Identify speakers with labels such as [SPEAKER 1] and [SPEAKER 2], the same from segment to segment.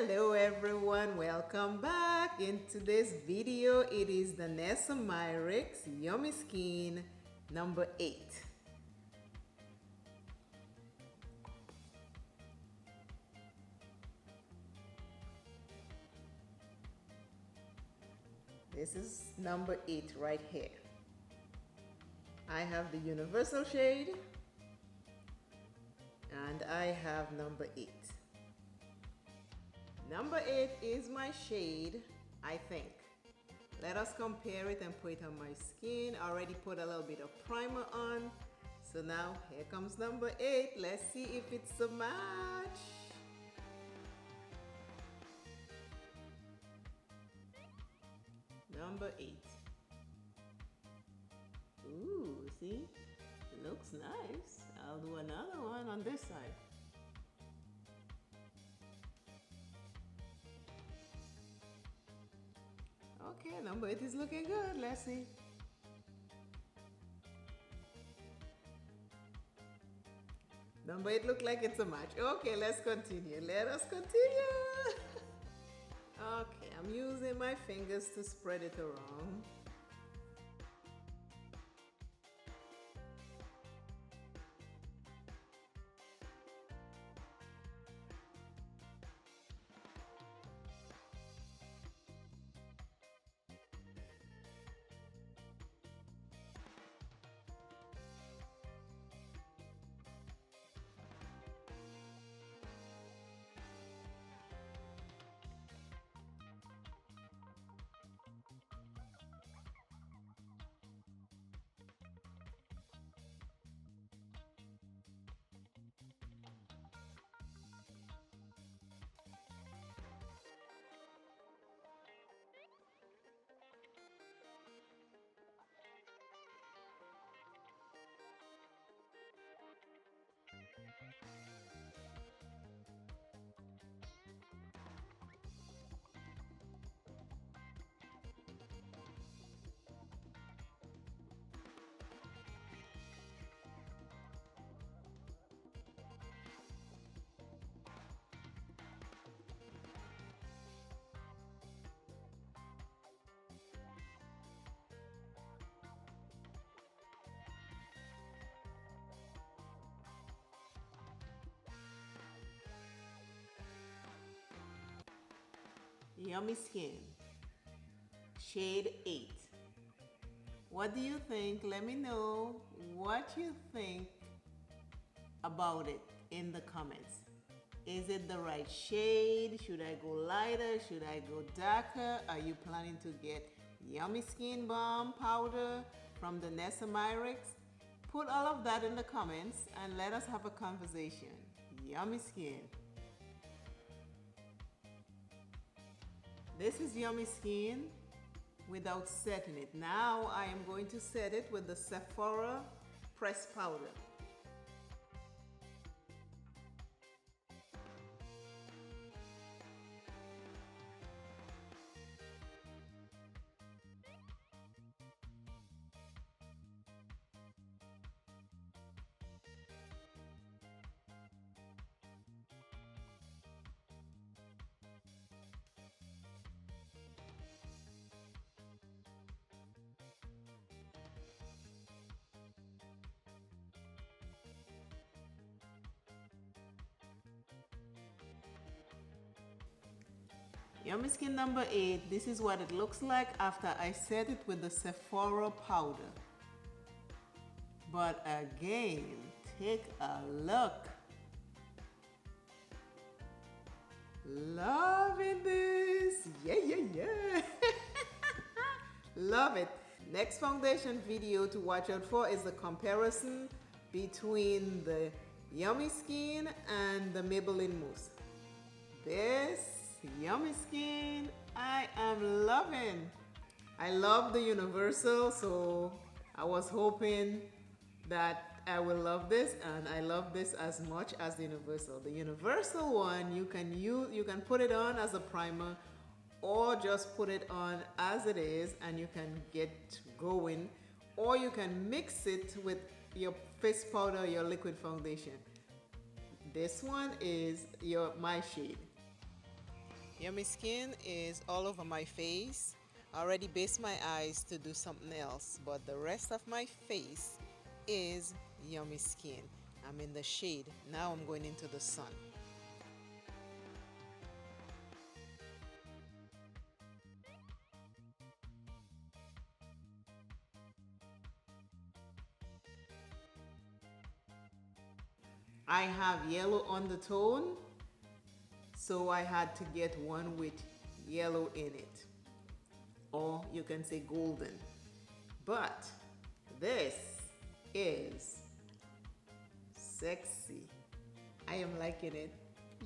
[SPEAKER 1] Hello everyone, welcome back. In today's video, it is Danessa Myricks Yummy Skin number 8. This is number 8 right here. I have the universal shade and I have number 8. Number 8 is my shade, I think. Let us compare it and put it on my skin. I already put a little bit of primer on. So now here comes number 8. Let's see if it's a match. Number 8. Ooh, see? It looks nice. I'll do another one on this side. Okay, number 8 is looking good. Let's see. Number 8 look like it's a match. Okay, let's continue. Let us continue. Okay, I'm using my fingers to spread it around. Yummy Skin, shade 8. What do you think? Let me know what you think about it in the comments. Is it the right shade? Should I go lighter? Should I go darker? Are you planning to get Yummy Skin Balm powder from Danessa Myricks? Put all of that in the comments and let us have a conversation. Yummy Skin. This is Yummy Skin without setting it. Now I am going to set it with the Sephora pressed powder. Yummy Skin number 8, this is what it looks like after I set it with the Sephora powder. But again, take a look. Loving this. Yeah. Love it. Next foundation video to watch out for is the comparison between the Yummy Skin and the Maybelline Mousse. This Yummy Skin, I am loving. I love the universal, so I was hoping that I will love this, and I love this as much as the universal. The universal one you can put it on as a primer or just put it on as it is and you can get going, or you can mix it with your face powder, your liquid foundation. This one is my shade. Yummy Skin is all over my face. I already based my eyes to do something else, but the rest of my face is Yummy Skin. I'm in the shade. Now I'm going into the sun. I have yellow undertone, so I had to get one with yellow in it, or you can say golden. But this is sexy. I am liking it.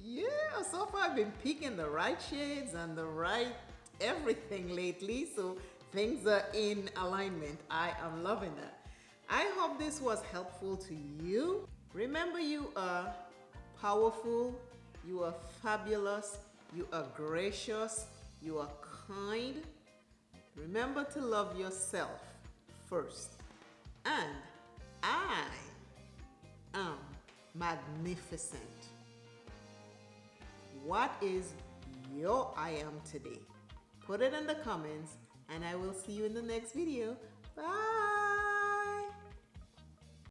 [SPEAKER 1] Yeah, so far I've been picking the right shades and the right everything lately, so things are in alignment. I am loving that. I hope this was helpful to you. Remember, you are powerful, you are fabulous, you are gracious, you are kind. Remember to love yourself first. And I am magnificent. What is your I am today? Put it in the comments and I will see you in the next video. Bye.